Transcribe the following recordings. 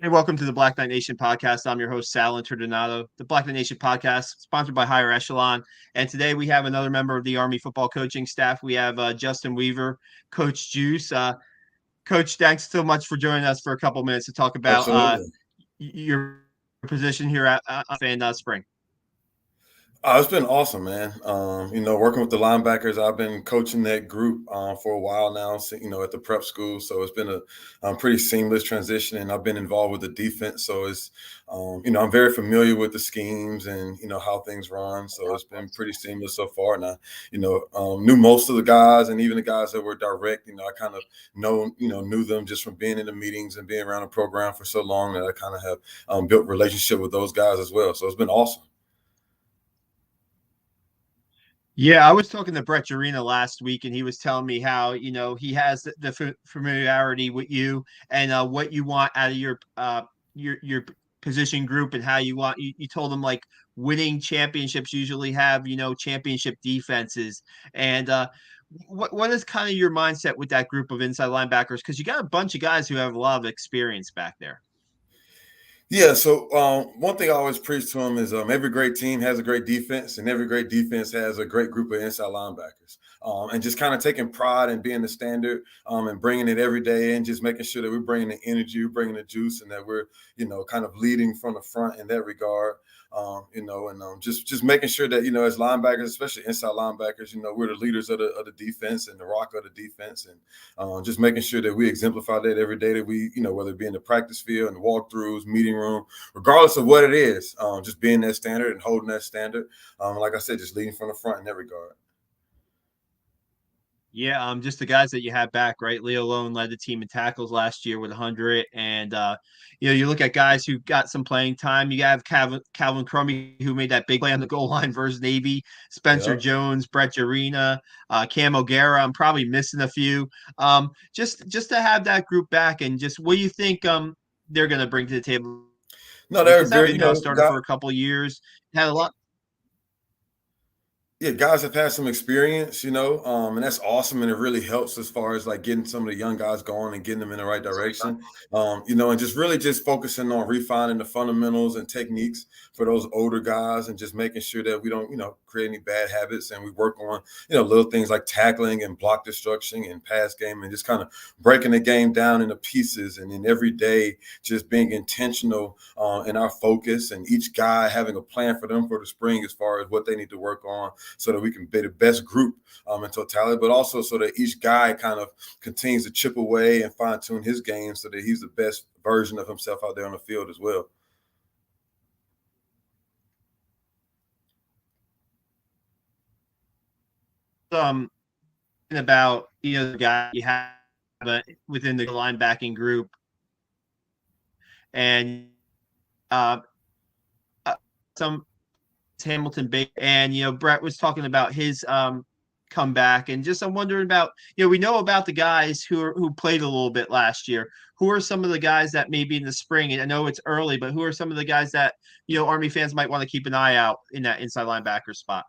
Hey, welcome to the Black Knight Nation podcast. I'm your host, Sal Interdonato. The Black Knight Nation podcast, sponsored by Higher Echelon. And today we have another member of the Army football coaching staff. We have Justin Weaver, Coach Juice. Coach, thanks so much for joining us for a couple minutes to talk about Absolutely. your position here at Spring. It's been awesome, man. Working with the linebackers, I've been coaching that group for a while now, at the prep school. So it's been a pretty seamless transition, and I've been involved with the defense. So I'm very familiar with the schemes and, how things run. So it's been pretty seamless so far. And knew most of the guys and even the guys that were direct, I kind of knew them just from being in the meetings and being around the program for so long that I kind of have built relationship with those guys as well. So it's been awesome. Yeah, I was talking to Brett Jarena last week, and he was telling me how he has the familiarity with you and what you want out of your position group and how you want. You told him like winning championships usually have championship defenses, and what is kind of your mindset with that group of inside linebackers? Because you got a bunch of guys who have a lot of experience back there. Yeah, so one thing I always preach to them is every great team has a great defense, and every great defense has a great group of inside linebackers. And just kind of taking pride in being the standard and bringing it every day and just making sure that we're bringing the energy, we're bringing the juice, and that we're, kind of leading from the front in that regard. Just making sure that, as linebackers, especially inside linebackers, we're the leaders of the defense and the rock of the defense. And just making sure that we exemplify that every day that we, whether it be in the practice field and the walkthroughs, meeting room, regardless of what it is, just being that standard and holding that standard. Like I said, just leading from the front in that regard. Yeah, just the guys that you have back, right? Leo Lone led the team in tackles last year with 100, and you look at guys who got some playing time. You have Calvin Crummy who made that big play on the goal line versus Navy. Spencer Yep. Jones, Brett Jarena, Cam O'Gara. I'm probably missing a few. Just to have that group back, and just what do you think they're going to bring to the table? No, they're Because that very, started for a couple of years, had a lot. yeah, guys have had some experience, and that's awesome, and it really helps as far as like getting some of the young guys going and getting them in the right direction, and just really just focusing on refining the fundamentals and techniques for those older guys, and just making sure that we don't, create any bad habits, and we work on, little things like tackling and block destruction and pass game, and just kind of breaking the game down into pieces, and then every day just being intentional in our focus, and each guy having a plan for them for the spring as far as what they need to work on so that we can be the best group in totality, but also so that each guy kind of continues to chip away and fine tune his game so that he's the best version of himself out there on the field as well. Um, about the guy you have within the linebacking group, and uh, some Hamilton Bay, and Brett was talking about his comeback, and just I'm wondering about we know about the guys who played a little bit last year. Who are some of the guys that maybe in the spring? And I know it's early, but who are some of the guys that Army fans might want to keep an eye out in that inside linebacker spot?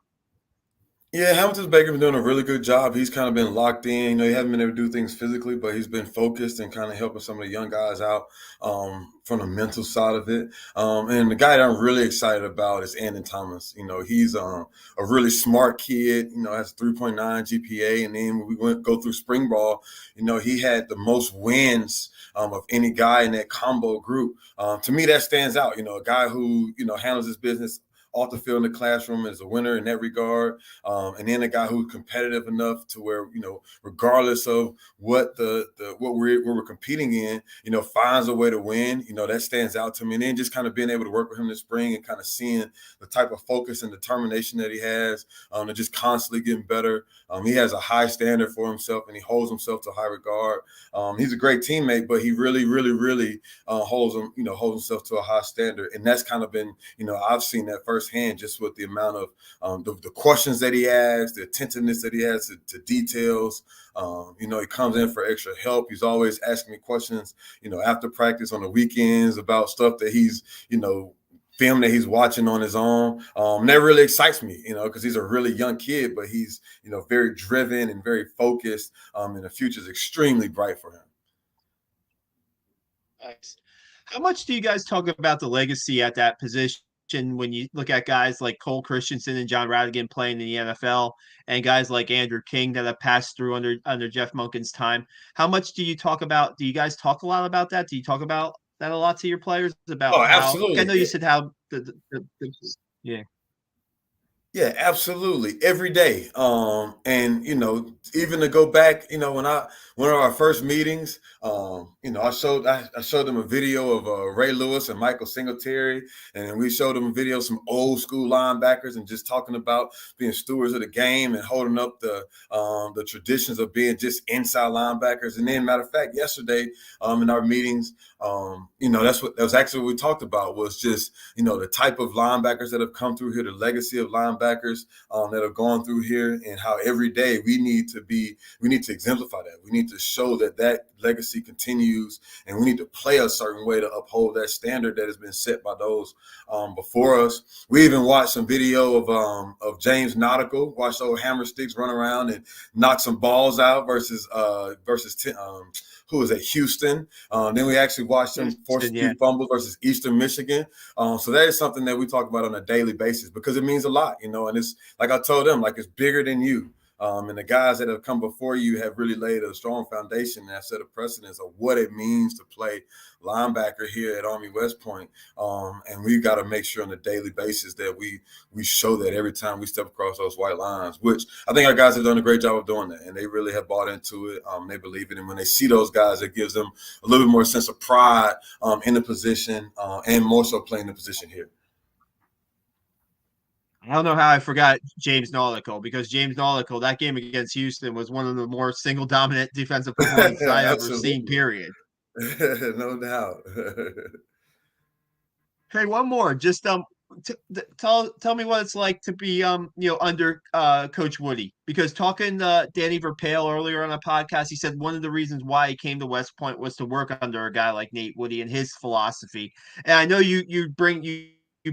Yeah, Hamilton's Baker been doing a really good job. He's kind of been locked in. He hasn't been able to do things physically, but he's been focused and kind of helping some of the young guys out from the mental side of it. And the guy that I'm really excited about is Andon Thomas. He's a really smart kid. Has 3.9 GPA, and then when we go through spring ball, he had the most wins of any guy in that combo group. To me, that stands out. A guy who handles his business off the field in the classroom as a winner in that regard. And then a guy who's competitive enough to where, regardless of what what we're competing in, finds a way to win, that stands out to me. And then just kind of being able to work with him this spring and kind of seeing the type of focus and determination that he has, and just constantly getting better. He has a high standard for himself, and he holds himself to high regard. He's a great teammate, but he really, really, really holds himself to a high standard. And that's kind of been, I've seen that firsthand just with the amount of the questions that he asks, the attentiveness that he has to details. He comes in for extra help. He's always asking me questions, after practice on the weekends about stuff that he's, film that he's watching on his own. That really excites me, because he's a really young kid, but he's, very driven and very focused, and the future is extremely bright for him. Nice. How much do you guys talk about the legacy at that position when you look at guys like Cole Christensen and John Radigan playing in the NFL and guys like Andrew King that have passed through under Jeff Monken's time? How much do you talk about? Do you guys talk a lot about that? Do you talk about that a lot to your players about Oh, how? Like I absolutely. know you said how yeah. Yeah, absolutely. Every day. And even to go back, when one of our first meetings, I showed them a video of Ray Lewis and Michael Singletary, and then we showed them a video of some old school linebackers and just talking about being stewards of the game and holding up the traditions of being just inside linebackers. And then, matter of fact, yesterday in our meetings, that was actually what we talked about, was just the type of linebackers that have come through here, the legacy of linebackers that have gone through here, and how every day we need to exemplify that. We need to show that legacy continues, and we need to play a certain way to uphold that standard that has been set by those before us. We even watched some video of James Nautical, watched old hammer sticks run around and knock some balls out versus who was at Houston. Then we actually watched him force a Yeah. few fumbles versus Eastern Michigan. So that is something that we talk about on a daily basis because it means a lot, and it's like I told them, like it's bigger than you. And the guys that have come before you have really laid a strong foundation and have set a precedence of what it means to play linebacker here at Army West Point. And we've got to make sure on a daily basis that we show that every time we step across those white lines, which I think our guys have done a great job of doing that. And they really have bought into it. They believe it. And when they see those guys, it gives them a little bit more sense of pride in the position and more so playing the position here. I don't know how I forgot James Nautical because James Nautical, that game against Houston was one of the more single dominant defensive performances I ever seen, Absolutely. period. No doubt. Hey, one more. Just tell me what it's like to be under Coach Woody because talking to Danny Verpail earlier on a podcast, he said one of the reasons why he came to West Point was to work under a guy like Nate Woody and his philosophy. And I know you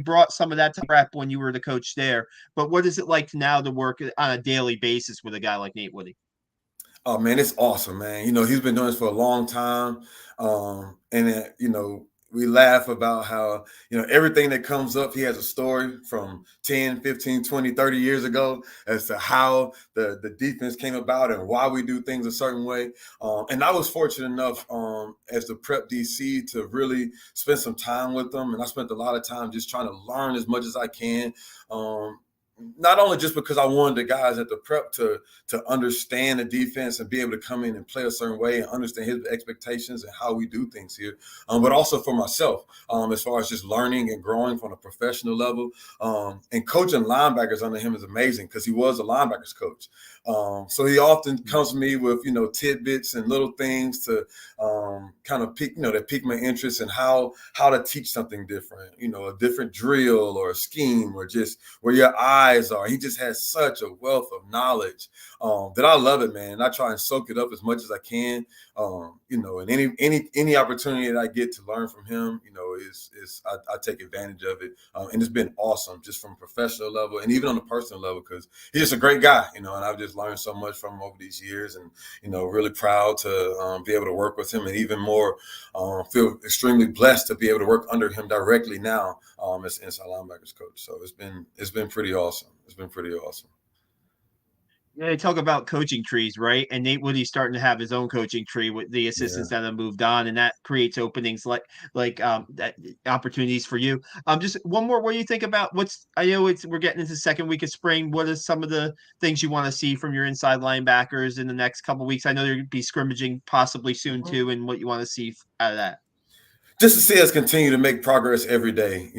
brought some of that to prep when you were the coach there, but what is it like now to work on a daily basis with a guy like Nate Woody? Oh man, it's awesome, man. He's been doing this for a long time. And we laugh about how, everything that comes up, he has a story from 10, 15, 20, 30 years ago as to how the defense came about and why we do things a certain way. And I was fortunate enough as the prep DC to really spend some time with them. And I spent a lot of time just trying to learn as much as I can. Not only just because I wanted the guys at the prep to understand the defense and be able to come in and play a certain way and understand his expectations and how we do things here, but also for myself as far as just learning and growing from a professional level. And coaching linebackers under him is amazing because he was a linebackers coach. So he often comes to me with tidbits and little things to kind of pique my interest in how to teach something different, a different drill or a scheme or just where your eyes are. He just has such a wealth of knowledge that I love it, man. And I try and soak it up as much as I can. And any opportunity that I get to learn from him, I take advantage of it. And it's been awesome just from a professional level and even on a personal level because he's just a great guy, and I've just learned so much from him over these years, and really proud to be able to work with him, and even more feel extremely blessed to be able to work under him directly now as inside linebackers coach. So it's been pretty awesome. It's been pretty awesome. Yeah, they talk about coaching trees, right? And Nate Woody's starting to have his own coaching tree with the Yeah. assistants that have moved on, and that creates openings like that opportunities for you. Just one more. What do you think about what's? I know we're getting into the second week of spring. What are some of the things you want to see from your inside linebackers in the next couple of weeks? I know they're going to be scrimmaging possibly soon Mhm. too, and what you want to see out of that. Just to see us continue to make progress every day,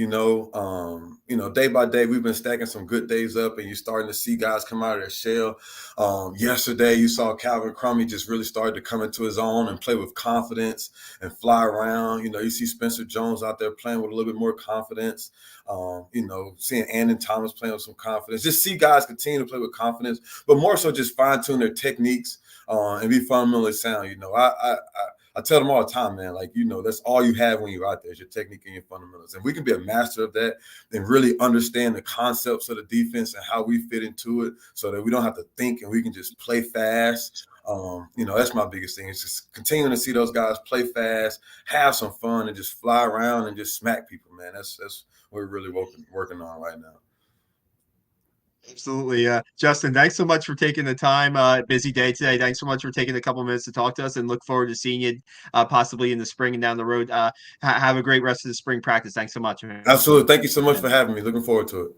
day by day, we've been stacking some good days up, and you're starting to see guys come out of their shell. Yesterday, you saw Calvin Crummy just really started to come into his own and play with confidence and fly around. You see Spencer Jones out there playing with a little bit more confidence. Seeing Andon Thomas playing with some confidence. Just see guys continue to play with confidence, but more so just fine tune their techniques and be fundamentally sound. I tell them all the time, man, like, that's all you have when you're out there is your technique and your fundamentals. And we can be a master of that and really understand the concepts of the defense and how we fit into it so that we don't have to think and we can just play fast That's my biggest thing. Is just continuing to see those guys play fast, have some fun, and just fly around and just smack people, man. That's what we're really working on right now. Absolutely. Justin, thanks so much for taking the time. Busy day today. Thanks so much for taking a couple minutes to talk to us, and look forward to seeing you possibly in the spring and down the road. Have a great rest of the spring practice. Thanks so much, man. Absolutely. Thank you so much for having me. Looking forward to it.